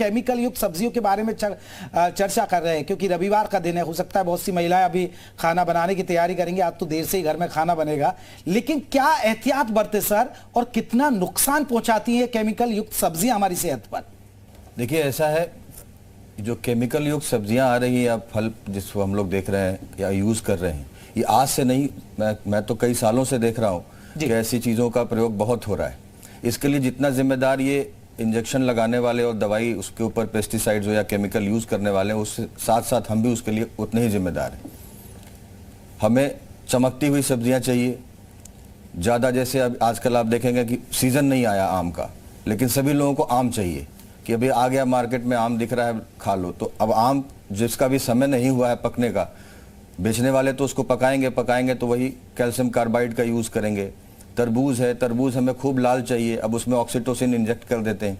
Chemical युक्त सब्जियों के बारे में चर्चा कर रहे हैं क्योंकि रविवार का दिन है। हो सकता है बहुत सी महिलाएं अभी खाना बनाने की तैयारी करेंगी, आज तो देर से ही घर में खाना बनेगा, लेकिन क्या एहतियात बरते सर, और कितना नुकसान पहुंचाती है केमिकल युक्त सब्जियां हमारी सेहत पर? देखिए, ऐसा है, जो केमिकल युक्त सब्जियां आ रही हैं या फल जिसको हम लोग देख रहे हैं या यूज कर रहे हैं, ये आज से नहीं, मैं तो कई सालों से देख रहा हूँ कि ऐसी चीजों का प्रयोग बहुत हो रहा है। इसके लिए जितना जिम्मेदार ये इंजेक्शन लगाने वाले और दवाई उसके ऊपर पेस्टिसाइड्स या केमिकल यूज करने वाले, उससे साथ साथ हम भी उसके लिए उतने ही जिम्मेदार हैं। हमें चमकती हुई सब्जियां चाहिए ज़्यादा। जैसे अब आजकल आप देखेंगे कि सीज़न नहीं आया आम का, लेकिन सभी लोगों को आम चाहिए कि अभी आ गया मार्केट में, आम दिख रहा है, खा लो। तो अब आम जिसका भी समय नहीं हुआ है पकने का, बेचने वाले तो उसको पकाएंगे तो वही कैल्शियम कार्बाइड का यूज़ करेंगे। तरबूज है, तरबूज हमें खूब लाल चाहिए, अब उसमें ऑक्सीटोसिन इंजेक्ट कर देते हैं।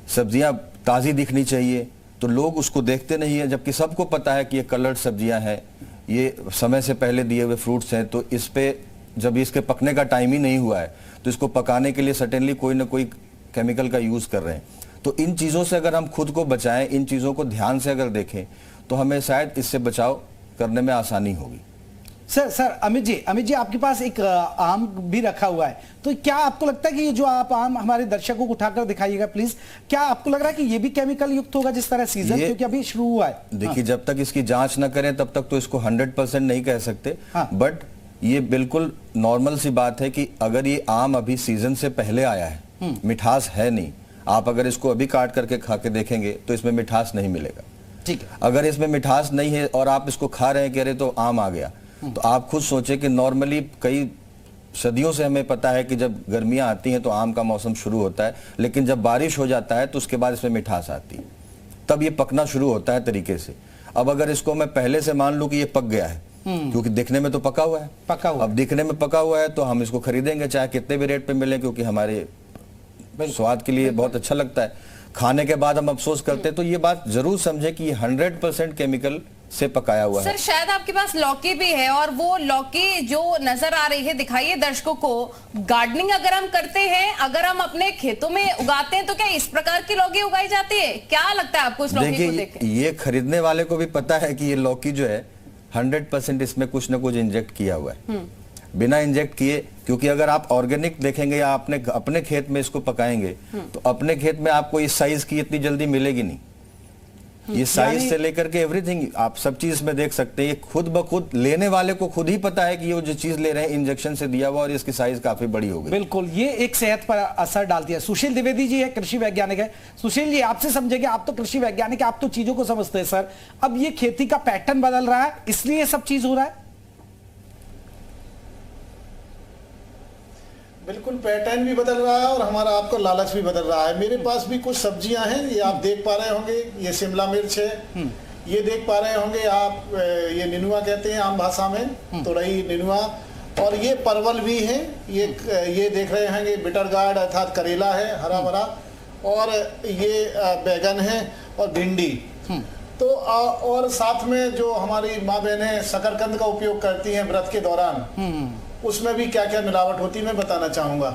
सब्जियां ताज़ी दिखनी चाहिए, तो लोग उसको देखते नहीं है, जबकि सबको पता है कि ये कलर्ड सब्जियां हैं, ये समय से पहले दिए हुए फ्रूट्स हैं। तो इस पे जब इसके पकने का टाइम ही नहीं हुआ है तो इसको पकाने के लिए सर्टेनली कोई ना कोई केमिकल का यूज़ कर रहे हैं। तो इन चीज़ों से अगर हम खुद को बचाएं, इन चीज़ों को ध्यान से अगर देखें, तो हमें शायद इससे बचाव करने में आसानी होगी। सर अमित जी आपके पास एक आम भी रखा हुआ है, तो क्या आपको लगता है कि ये जो आप आम हमारे दर्शकों को उठाकर दिखाइएगा प्लीज, क्या आपको लग रहा है कि ये भी केमिकल युक्त होगा जिस तरह सीजन, क्योंकि अभी शुरू हुआ है? देखिए, जब तक इसकी जांच न करें तब तक तो इसको 100% नहीं कह सकते, बट ये बिल्कुल नॉर्मल सी बात है कि अगर ये आम अभी सीजन से पहले आया है, मिठास है नहीं, आप अगर इसको अभी काट करके खा के देखेंगे तो इसमें मिठास नहीं मिलेगा। ठीक है, अगर इसमें मिठास नहीं है और आप इसको खा रहे हैं, कह रहे तो आम आ गया, तो आप खुद सोचें कि नॉर्मली कई सदियों से हमें पता है कि जब गर्मियां आती हैं तो आम का मौसम शुरू होता है, लेकिन जब बारिश हो जाता है तो उसके बाद इसमें मिठास आती है, तब ये पकना शुरू होता है तरीके से। अब अगर इसको मैं पहले से मान लूं कि ये पक गया है, क्योंकि दिखने में तो पका हुआ है, अब दिखने में पका हुआ है तो हम इसको खरीदेंगे चाहे कितने भी रेट पे मिले, क्योंकि हमारे स्वाद के लिए बहुत अच्छा लगता है। खाने के बाद हम अफसोस करते हैं। तो ये बात जरूर समझे कि ये 100% केमिकल से पकाया हुआ है। सर, शायद आपके पास लौकी भी है, और वो लौकी जो नजर आ रही है, दिखाइए दर्शकों को। गार्डनिंग अगर हम करते हैं, अगर हम अपने खेतों में उगाते हैं, तो क्या इस प्रकार की लौकी उगाई जाती है? क्या लगता है आपको इस लौकी को देख के? ये खरीदने वाले को भी पता है कि ये लौकी जो है 100% इसमें कुछ ना कुछ इंजेक्ट किया हुआ है, बिना इंजेक्ट किए। क्योंकि अगर आप ऑर्गेनिक देखेंगे या अपने खेत में इसको पकाएंगे, तो अपने खेत में आपको इस साइज की इतनी जल्दी मिलेगी नहीं। ये साइज से लेकर के एवरीथिंग आप सब चीज में देख सकते हैं। ये खुद ब खुद लेने वाले को खुद ही पता है कि ये जो चीज ले रहे हैं इंजेक्शन से दिया हुआ और इसकी साइज काफी बड़ी हो गई। बिल्कुल, ये एक सेहत पर असर डालती है। सुशील द्विवेदी जी है, कृषि वैज्ञानिक है। सुशील जी, आपसे समझेंगे, आप तो कृषि वैज्ञानिक है, आप तो चीजों को समझते हैं सर। अब ये खेती का पैटर्न बदल रहा है, इसलिए सब चीज हो रहा है। बिल्कुल, पैटर्न भी बदल रहा है और हमारा आपका लालच भी बदल रहा है। मेरे पास भी कुछ सब्जियां हैं, ये आप देख पा रहे होंगे, ये शिमला मिर्च है, ये देख पा रहे होंगे आप, ये निनुआ कहते हैं आम भाषा में, तुरई निनुआ, और ये परवल भी है, ये देख रहे होंगे बिटर गार्ड अर्थात करेला है, हरा भरा, और ये बैगन है और भिंडी। तो और साथ में जो हमारी माँ बहनें शकरकंद का उपयोग करती हैं व्रत के दौरान, उसमें भी क्या क्या मिलावट होती है मैं बताना चाहूंगा।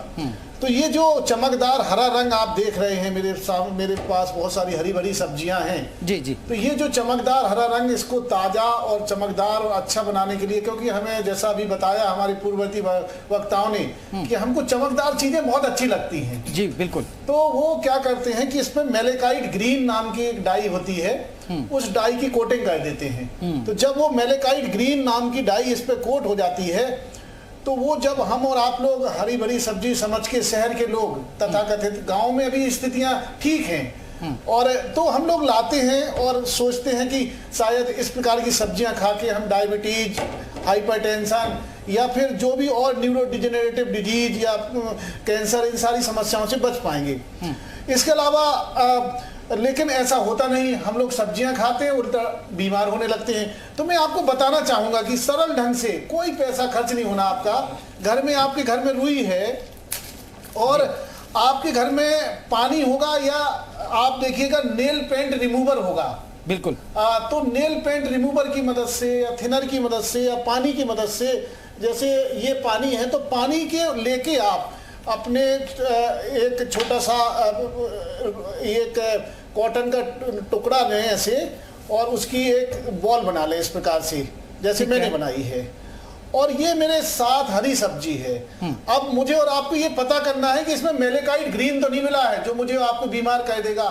तो ये जो चमकदार हरा रंग आप देख रहे हैं, मेरे पास बहुत सारी हरी भरी सब्जियां हैं। जी। तो ये जो चमकदार हरा रंग, इसको ताजा और चमकदार और अच्छा बनाने के लिए, क्योंकि हमें जैसा अभी बताया हमारी पूर्ववर्ती वक्ताओं ने कि हमको चमकदार चीजें बहुत अच्छी लगती हैं। जी बिल्कुल। तो वो क्या करते हैं कि इसमें मेलेकाइट ग्रीन नाम की एक डाई होती है, उस डाई की कोटिंग कर देते हैं। तो जब वो मेलेकाइट ग्रीन नाम की डाई इस पे कोट हो जाती है, तो वो जब हम और आप लोग हरी भरी सब्जी समझ के, शहर के लोग तथाकथित, गांव में अभी स्थितियां ठीक हैं, और तो हम लोग लाते हैं और सोचते हैं कि शायद इस प्रकार की सब्जियां खा के हम डायबिटीज, हाइपरटेंशन या फिर जो भी और न्यूरोडिजेनरेटिव डिजीज या कैंसर, इन सारी समस्याओं से बच पाएंगे। इसके अलावा लेकिन ऐसा होता नहीं, हम लोग सब्जियां खाते हैं, उल्टा बीमार होने लगते हैं। तो मैं आपको बताना चाहूंगा कि सरल ढंग से, कोई पैसा खर्च नहीं होना आपका। घर में, आपके घर में रुई है और आपके घर में पानी होगा, या आप देखिएगा नेल पेंट रिमूवर होगा। बिल्कुल। तो नेल पेंट रिमूवर की मदद से या थिनर की मदद से या पानी की मदद से, जैसे ये पानी है, तो पानी के लेके आप अपने एक छोटा सा एक कॉटन का टुकड़ा लें ऐसे और उसकी एक बॉल बना लें इस प्रकार से, जैसे मैंने बनाई है। और ये मेरे साथ हरी सब्जी है। अब मुझे और आपको ये पता करना है कि इसमें मेलेकाइट ग्रीन तो नहीं मिला है जो मुझे आपको बीमार कर देगा,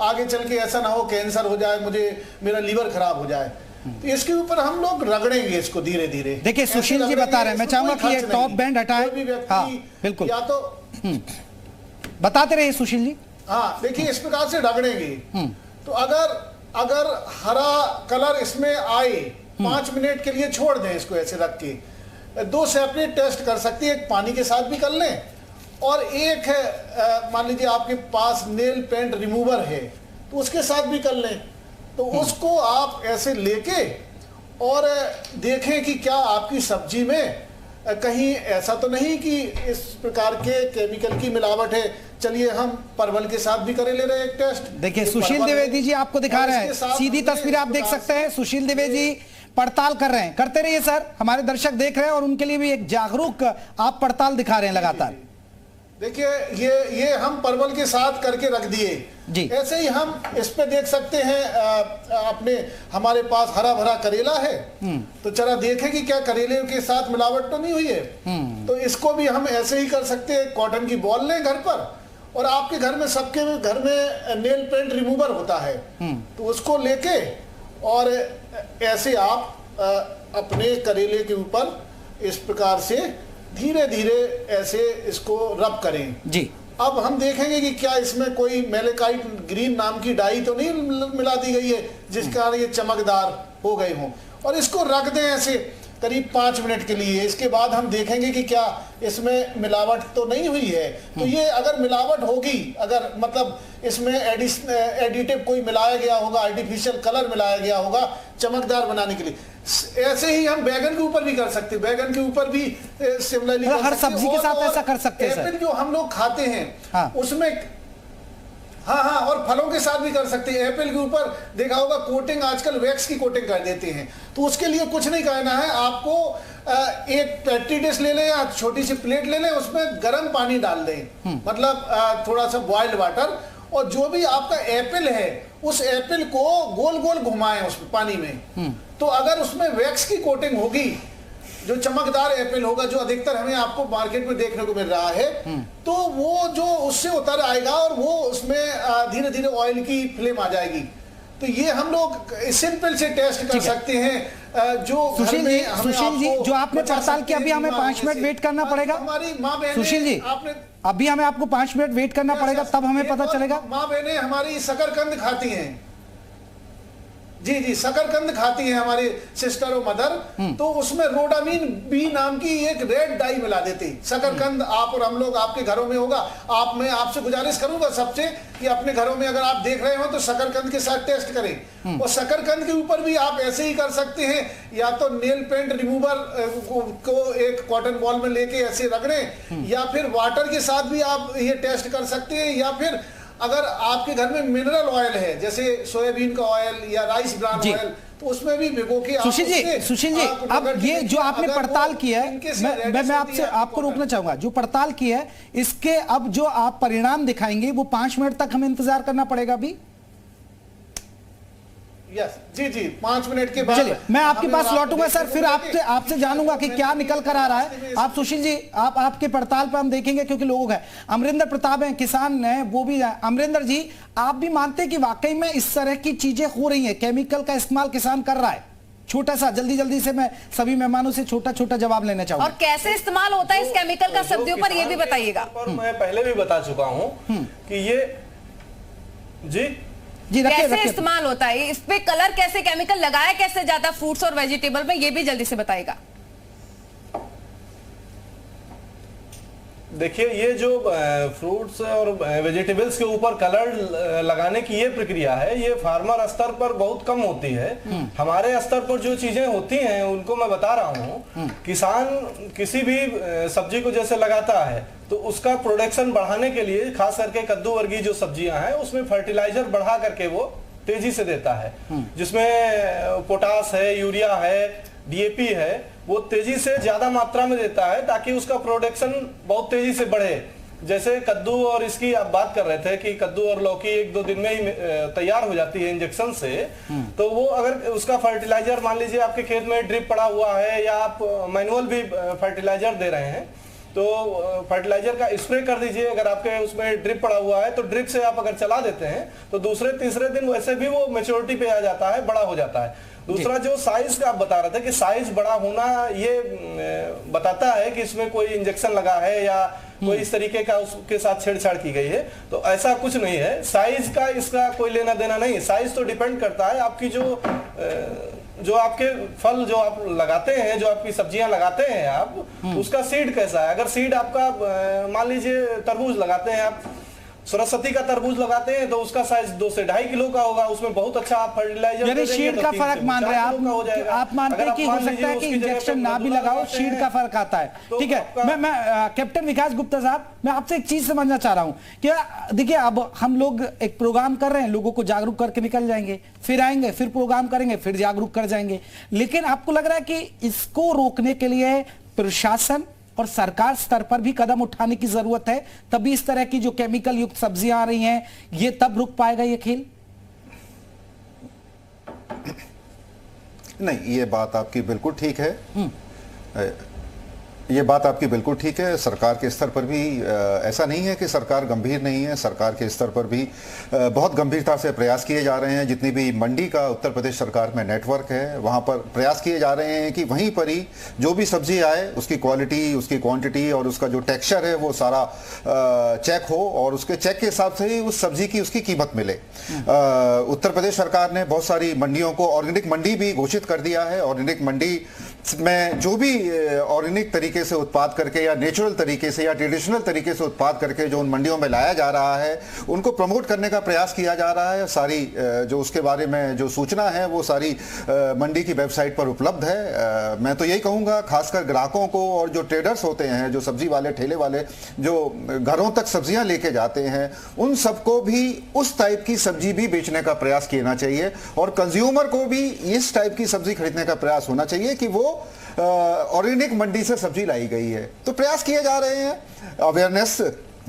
आगे चल के ऐसा ना हो कैंसर हो जाए, मुझे मेरा लीवर खराब हो जाए। तो इसके ऊपर हम लोग रगड़ेंगे इसको धीरे धीरे। देखिए सुशील जी बता रहे हैं, मैं चाहूंगा कि ये टॉप बैंड हटाए। हाँ बिल्कुल, या तो बताते रहिए सुशील जी। हाँ देखिए इस प्रकार से रगड़ेंगे। तो अगर हरा कलर इसमें आए 5 मिनट के लिए छोड़ दें इसको ऐसे रख के। 2 सेपरेट टेस्ट कर सकती है, एक पानी के साथ भी कर लें और एक है मान लीजिए आपके पास नेल पेंट रिमूवर है तो उसके साथ भी कर लें। तो उसको आप ऐसे लेके और देखें कि क्या आपकी सब्जी में कहीं ऐसा तो नहीं कि इस प्रकार के केमिकल की मिलावट है। चलिए हम परवल के साथ भी करे ले रहे हैं एक टेस्ट। देखिए सुशील द्विवेदी जी आपको दिखा रहे हैं, सीधी तस्वीर आप देख सकते हैं। सुशील द्विवेदी जी पड़ताल कर रहे हैं, करते रहिए सर, हमारे दर्शक देख रहे हैं और उनके लिए भी एक जागरूक आप पड़ताल दिखा रहे हैं लगातार। देखिए ये हम परवल के साथ करके रख दिए। ऐसे ही हम इस पे देख सकते हैं अपने हमारे पास हरा भरा करेला है तो चला देखें कि क्या करेले के साथ मिलावट तो नहीं हुई है। तो इसको भी हम ऐसे ही कर सकते हैं। कॉटन की बॉल लें घर पर और आपके घर में सबके घर में नेल पेंट रिमूवर होता है तो उसको लेके और ऐसे आप अपने करेले के ऊपर इस प्रकार से धीरे धीरे ऐसे इसको रब करें जी। अब हम देखेंगे कि क्या इसमें कोई मेलेकाइट ग्रीन नाम की डाई तो नहीं मिला दी गई है जिसके कारण ये चमकदार हो गए हों। और इसको रख दें ऐसे करीब 5 मिनट के लिए। इसके बाद हम देखेंगे कि क्या इसमें मिलावट तो नहीं हुई है। तो ये अगर मिलावट होगी, अगर मतलब इसमें एडिटिव कोई मिलाया गया होगा, आर्टिफिशियल कलर मिलाया गया होगा चमकदार बनाने के लिए, ऐसे ही हम बैगन के ऊपर भी कर सकते हैं। बैगन के ऊपर भी सिमिलरली हर सब्जी के साथ ऐसा कर सकते हैं। एप्पल जो हम लोग खाते हैं उसमें हाँ और फलों के साथ भी कर सकते हैं। एप्पल के ऊपर देखा होगा कोटिंग आजकल वैक्स की कोटिंग कर देते हैं। तो उसके लिए कुछ नहीं करना है, आपको एक पेट्री डिश ले लें या छोटी सी प्लेट ले लें, उसमें गर्म पानी डाल दें, मतलब थोड़ा सा बॉइल्ड वाटर, और जो भी आपका एप्पल है उस एप्पल को गोल गोल घुमाएं उस पानी में। तो अगर उसमें वैक्स की कोटिंग होगी, जो चमकदार एप्पल होगा, जो अधिकतर हमें आपको मार्केट में देखने को मिल रहा है, तो वो जो उससे उतर आएगा और वो उसमें धीरे धीरे ऑयल की फ्लेम आ जाएगी। तो ये हम लोग सिंपल से टेस्ट कर सकते हैं। जो सुशील जी जो आपने पड़ताल किया, अभी हमें 5 मिनट वेट करना पड़ेगा। हमारी माँ बहन सुशील जी अभी हमें आपको 5 मिनट वेट करना पड़ेगा, तब हमें पता चलेगा। माँ बहनें हमारी शकरकंद खाती हैं, जी शकरकंद खाती हैं हमारी सिस्टर और मदर। तो उसमें रोडामीन बी नाम की एक रेड डाई मिला देते। शकरकंद आप और हम लोग आपके घरों में होगा। मैं आपसे गुजारिश करूंगा सबसे कि अपने घरों में अगर आप देख रहे हो तो शकरकंद के साथ टेस्ट करें। और शकरकंद के ऊपर भी आप ऐसे ही कर सकते हैं, या तो नेल पेंट रिमूवर को एक कॉटन बॉल में लेके ऐसे रगड़ें, या फिर वाटर के साथ भी आप ये टेस्ट कर सकते हैं। या फिर अगर आपके घर में मिनरल ऑयल है जैसे सोयाबीन का ऑयल या राइस ब्रान ऑयल, तो उसमें भी भिगो के सुशील जी अब ये जो आपने पड़ताल किया है, मैं आपसे आपको रोकना चाहूंगा। जो पड़ताल किया है इसके अब जो आप परिणाम दिखाएंगे वो 5 मिनट तक हमें इंतजार करना पड़ेगा अभी। यस जी 5 मिनट के बाद चलिए मैं आपके पास लौटूंगा सर, फिर आपसे जानूंगा कि क्या निकल कर आ रहा है। आप सुशील जी आप आपके पड़ताल पर हम देखेंगे, क्योंकि लोग हैं। अमरिंदर प्रताप हैं, किसान हैं, वो भी है। अमरिंदर जी आप भी मानते हैं कि वाकई में इस तरह की चीजें हो रही हैं, केमिकल का इस्तेमाल किसान कर रहा है? छोटा सा जल्दी से मैं सभी मेहमानों से छोटा जवाब लेना चाहूंगा। और कैसे इस्तेमाल होता है इस केमिकल का सब्जियों पर, ये भी बताइएगा। मैं पहले भी बता चुका हूं कि ये जी कैसे इस्तेमाल होता है, इस पे कलर कैसे, केमिकल लगाया कैसे जाता है फ्रूट्स और वेजिटेबल में, ये भी जल्दी से बताइएगा। देखिए ये जो फ्रूट्स और वेजिटेबल्स के ऊपर कलर लगाने की ये प्रक्रिया है, ये फार्मर स्तर पर बहुत कम होती है। हमारे स्तर पर जो चीजें होती हैं उनको मैं बता रहा हूँ। किसान किसी भी सब्जी को जैसे लगाता है तो उसका प्रोडक्शन बढ़ाने के लिए, खास करके कद्दू वर्गीय जो सब्जियां हैं उसमें फर्टिलाइजर बढ़ा करके वो तेजी से देता है, जिसमें पोटास है, यूरिया है, डीएपी है, वो तेजी से ज्यादा मात्रा में देता है ताकि उसका प्रोडक्शन बहुत तेजी से बढ़े। जैसे कद्दू और इसकी आप बात कर रहे थे कि कद्दू और लौकी 1-2 दिन में ही तैयार हो जाती है इंजेक्शन से, तो वो अगर उसका फर्टिलाइजर मान लीजिए आपके खेत में ड्रिप पड़ा हुआ है या आप मैनुअल भी फर्टिलाइजर दे रहे हैं, तो फर्टिलाइजर का स्प्रे कर दीजिए। अगर आपके उसमें ड्रिप पड़ा हुआ है तो ड्रिप से आप अगर चला देते हैं तो दूसरे तीसरे दिन वैसे भी वो मैच्योरिटी पे आ जाता है, बड़ा हो जाता है। दूसरा जो साइज का आप बता रहे थे कि साइज बड़ा होना ये बताता है कि इसमें कोई इंजेक्शन लगा है या कोई इस तरीके का उसके साथ छेड़छाड़ की गई है, तो ऐसा कुछ नहीं है। साइज का इसका कोई लेना देना नहीं है। साइज तो डिपेंड करता है आपकी जो आपके फल जो आप लगाते हैं, जो आपकी सब्जियां लगाते हैं आप, उसका सीड कैसा है। अगर सीड आपका मान लीजिए तरबूज लगाते हैं आप, सरस्वती का तरबूज लगाते हैं तो उसका साइज 2 से 2.5 किलो का होगा, उसमें बहुत अच्छा आप फर्टिलाइजर यानी शीड का फर्क मान रहे हैं आप मानते हैं कि हो सकता है कि इंजेक्शन ना भी लगाओ, शीड का फर्क आता है। ठीक है, मैं कैप्टन विकास गुप्ता साहब, मैं आपसे एक चीज समझना चाह रहा हूं कि देखिए अब हम लोग एक प्रोग्राम कर रहे हैं, लोगों को जागरूक करके निकल जाएंगे, फिर आएंगे, फिर प्रोग्राम करेंगे, फिर जागरूक कर जाएंगे, लेकिन आपको लग रहा है कि इसको रोकने के लिए प्रशासन और सरकार स्तर पर भी कदम उठाने की जरूरत है, तभी इस तरह की जो केमिकल युक्त सब्जियां आ रही हैं ये तब रुक पाएगा ये खेल? नहीं, ये बात आपकी बिल्कुल ठीक है। ये बात आपकी बिल्कुल ठीक है। सरकार के स्तर पर भी ऐसा नहीं है कि सरकार गंभीर नहीं है। सरकार के स्तर पर भी बहुत गंभीरता से प्रयास किए जा रहे हैं। जितनी भी मंडी का उत्तर प्रदेश सरकार में नेटवर्क है, वहाँ पर प्रयास किए जा रहे हैं कि वहीं पर ही जो भी सब्जी आए उसकी क्वालिटी, उसकी क्वांटिटी और उसका जो टेक्सचर है वो सारा चेक हो और उसके चेक के हिसाब से ही उस सब्जी की उसकी कीमत मिले। उत्तर प्रदेश सरकार ने बहुत सारी मंडियों को ऑर्गेनिक मंडी भी घोषित कर दिया है। ऑर्गेनिक मंडी में जो भी ऑर्गेनिक तरीके से उत्पाद करके या नेचुरल तरीके से या ट्रेडिशनल तरीके से उत्पाद करके जो उन मंडियों में लाया जा रहा है, उनको प्रमोट करने का प्रयास किया जा रहा है। सारी जो उसके बारे में जो सूचना है वो सारी मंडी की वेबसाइट पर उपलब्ध है। मैं तो यही कहूँगा खासकर ग्राहकों को और जो ट्रेडर्स होते हैं, जो सब्जी वाले, ठेले वाले, जो घरों तक सब्जियां लेके जाते हैं, उन सबको भी उस टाइप की सब्जी भी बेचने का प्रयास करना चाहिए और कंज्यूमर को भी इस टाइप की सब्जी खरीदने का प्रयास होना चाहिए कि वो ऑर्गेनिक मंडी से सब्जी लाई गई है। तो प्रयास किए जा रहे हैं, अवेयरनेस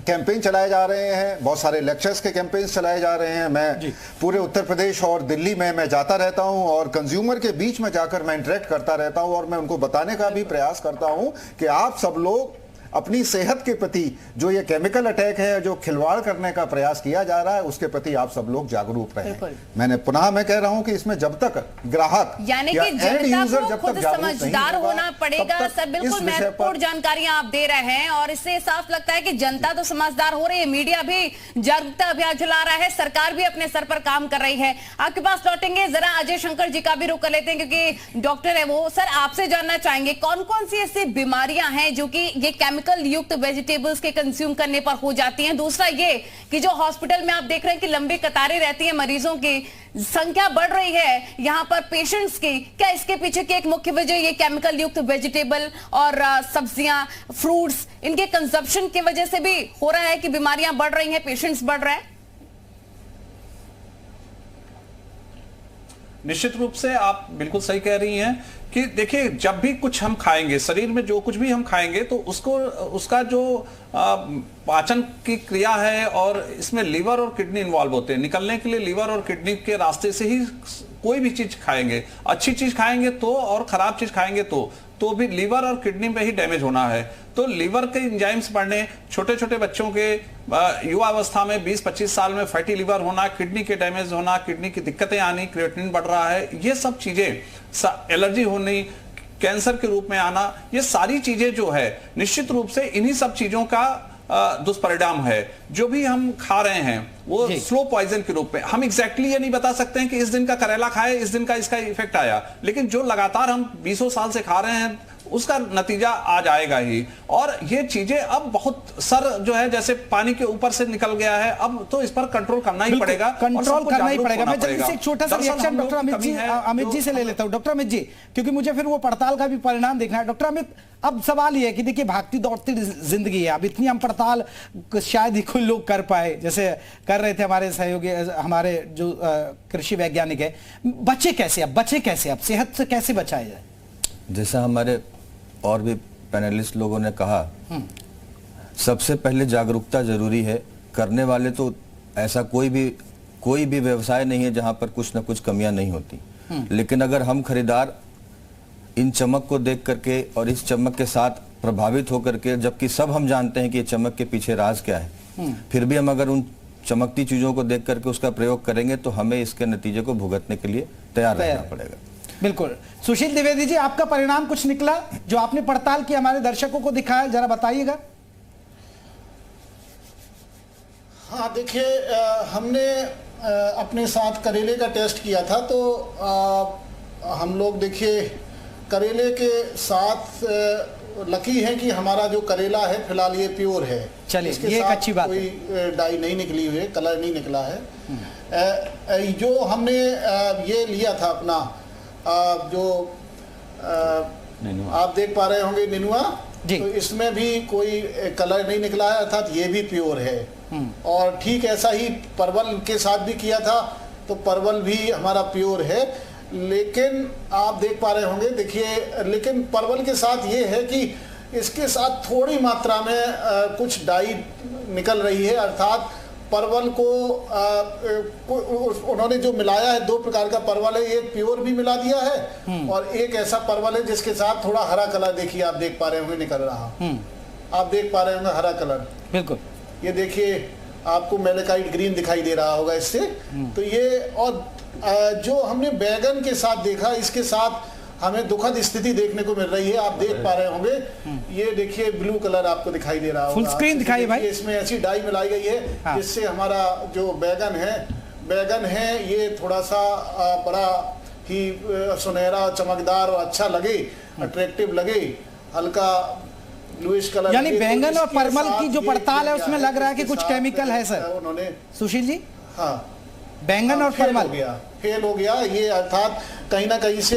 कैंपेन चलाए जा रहे हैं, बहुत सारे लेक्चर्स के कैंपेन्स चलाए जा रहे हैं। मैं पूरे उत्तर प्रदेश और दिल्ली में मैं जाता रहता हूं और कंज्यूमर के बीच में जाकर मैं इंटरेक्ट करता रहता हूं और मैं उनको बताने का भी प्रयास करता हूं कि आप सब लोग अपनी सेहत के प्रति जो ये केमिकल अटैक है, जो खिलवाड़ करने का प्रयास किया जा रहा है, उसके प्रति आप सब लोग जागरूक रहें। मैंने पुनः मैं कह रहा हूं कि इसमें जब तक ग्राहक यानी कि जनता को खुद समझदार होना पड़ेगा। सर बिल्कुल महत्वपूर्ण जानकारियां आप दे रहे हैं और इससे साफ लगता है कि जनता तो समझदार हो रही है, मीडिया भी जागरूकता अभियान चला रहा है, सरकार भी अपने स्तर पर काम कर रही है। आपके पास लौटेंगे, जरा अजय शंकर जी का भी रुख कर लेते हैं क्योंकि डॉक्टर है वो। सर आपसे जानना चाहेंगे कौन कौन सी ऐसी बीमारियां हैं जो कि ये केमिकल युक्त वेजिटेबल्स के कंज्यूम करने पर हो जाती हैं? दूसरा ये कि जो हॉस्पिटल में आप देख रहे हैं कि लंबी कतारें रहती हैं, मरीजों की संख्या बढ़ रही है यहां पर पेशेंट्स की, क्या इसके पीछे की एक मुख्य वजह ये केमिकल युक्त वेजिटेबल और सब्जियां, फ्रूट्स, इनके कंजप्शन की वजह से भी हो रहा है कि बीमारियां बढ़ रही हैं, पेशेंट्स बढ़ रहे हैं? निश्चित रूप से आप बिल्कुल सही कह रही हैं कि देखिए जब भी कुछ हम खाएंगे, शरीर में जो कुछ भी हम खाएंगे तो उसका जो पाचन की क्रिया है और इसमें लीवर और किडनी इन्वॉल्व होते हैं। निकलने के लिए लीवर और किडनी के रास्ते से ही कोई भी चीज खाएंगे, अच्छी चीज खाएंगे तो और खराब चीज खाएंगे तो भी लीवर और किडनी पे ही डैमेज होना है। तो लीवर के एंजाइम्स बढ़ने, छोटे छोटे बच्चों के युवा अवस्था में 20-25 साल में फैटी लीवर होना, किडनी के डैमेज होना, किडनी की दिक्कतें आनी, क्रिएटिनिन बढ़ रहा है, ये सब चीजें, एलर्जी होनी, कैंसर के रूप में आना, ये सारी चीजें जो है निश्चित रूप से इन्हीं सब चीजों का दुष्परिणाम है। जो भी हम खा रहे हैं वो स्लो पॉइजन के रूप में, हम एग्जैक्टली ये नहीं बता सकते हैं कि इस दिन का करेला खाए, इस दिन का इसका इफेक्ट आया, लेकिन जो लगातार हम 20 साल से खा रहे हैं उसका नतीजा आ जाएगा ही। और ये चीजें अब बहुत सर जो है जैसे पानी के ऊपर से निकल गया है, अब तो इस पर कंट्रोल करना ही पड़ेगा, कंट्रोल करना ही पड़ेगा। मैं जल्दी से एक छोटा सा रिएक्शन डॉक्टर अमित जी से ले लेता हूं। डॉक्टर अमित जी, क्योंकि मुझे फिर वो पड़ताल का भी परिणाम देखना है। डॉक्टर अमित, अब सवाल ये है कि देखिए भागती दौड़ती जिंदगी है, अब इतनी हम पड़ताल शायद ही कोई लोग कर पाए जैसे कर रहे थे हमारे सहयोगी, हमारे जो कृषि वैज्ञानिक है। बचे कैसे अब सेहत से कैसे बचाया जाए? जैसा हमारे और भी पैनलिस्ट लोगों ने कहा सबसे पहले जागरूकता जरूरी है। करने वाले तो ऐसा कोई भी व्यवसाय नहीं है जहां पर कुछ ना कुछ कमियां नहीं होती, लेकिन अगर हम खरीदार इन चमक को देख करके और इस चमक के साथ प्रभावित होकर के, जबकि सब हम जानते हैं कि ये चमक के पीछे राज क्या है, फिर भी हम अगर उन चमकती चीजों को देख करके उसका प्रयोग करेंगे तो हमें इसके नतीजे को भुगतने के लिए तैयार रहना पड़ेगा। बिल्कुल। सुशील द्विवेदी जी, आपका परिणाम कुछ निकला जो आपने पड़ताल की, हमारे दर्शकों को दिखाया, जरा बताइएगा। हाँ देखिए, हमने अपने साथ करेले का टेस्ट किया था, तो हम लोग देखिए करेले के साथ लकी है कि हमारा जो करेला है फिलहाल ये प्योर है। चलिए, ये एक अच्छी बात है। कोई डाई नहीं निकली हुई है, कलर नहीं निकला है। जो हमने ये लिया था अपना जो आप देख पा रहे होंगे निनुआ, तो इसमें भी कोई कलर नहीं निकला है, अर्थात ये भी प्योर है। और ठीक ऐसा ही परवल के साथ भी किया था, तो परवल भी हमारा प्योर है। लेकिन आप देख पा रहे होंगे, देखिए, लेकिन परवल के साथ ये है कि इसके साथ थोड़ी मात्रा में कुछ डाई निकल रही है, अर्थात परवल को उन्होंने जो मिलाया है, दो प्रकार का परवल है, एक प्योर भी मिला दिया है और एक ऐसा परवल है जिसके साथ थोड़ा हरा कलर, देखिए आप देख पा रहे होंगे निकल रहा, आप देख पा रहे होंगे हरा कलर, बिल्कुल। ये देखिए आपको मेलेकाइट ग्रीन दिखाई दे रहा होगा इससे। तो ये, और जो हमने बैगन के साथ देखा, इसके साथ हमें दुखद स्थिति देखने को मिल रही है। आप देख पा रहे होंगे, ये देखिए ब्लू कलर आपको दिखाई दे रहा होगा, फुल स्क्रीन दिखाइए भाई। इसमें ऐसी डाई मिलाई गई है जिससे हमारा जो बैगन है ये थोड़ा सा बड़ा ही सुनहरा, चमकदार और अच्छा लगे, अट्रैक्टिव लगे, हल्का लुइस कलर। यानी बैंगन और परवल की जो पड़ताल है उसमें लग रहा है कि कुछ केमिकल है सर उन्होंने। सुशील जी, हाँ, बैंगन और परवल फेल हो गया ये, अर्थात कहीं ना कहीं से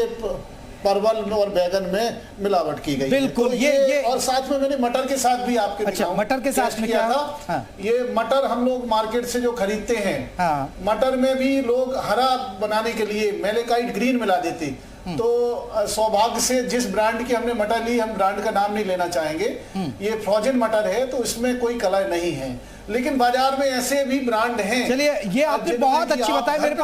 परवल और बैगन में मिलावट की गई। बिल्कुल। तो ये और साथ में मैंने मटर के साथ भी आपके अच्छा, मटर के साथ में क्या था? हाँ। ये मटर हम लोग मार्केट से जो खरीदते हैं, हाँ। मटर में भी लोग हरा बनाने के लिए मेलेकाइट ग्रीन मिला देते। तो सौभाग्य से जिस ब्रांड की हमने मटर ली, हम ब्रांड का नाम नहीं लेना चाहेंगे, ये फ्रोजन मटर है, तो इसमें कोई कलर नहीं है, लेकिन बाजार में ऐसे भी ब्रांड हैं। चलिए, ये आपने बहुत अच्छी बताया। मेरे पास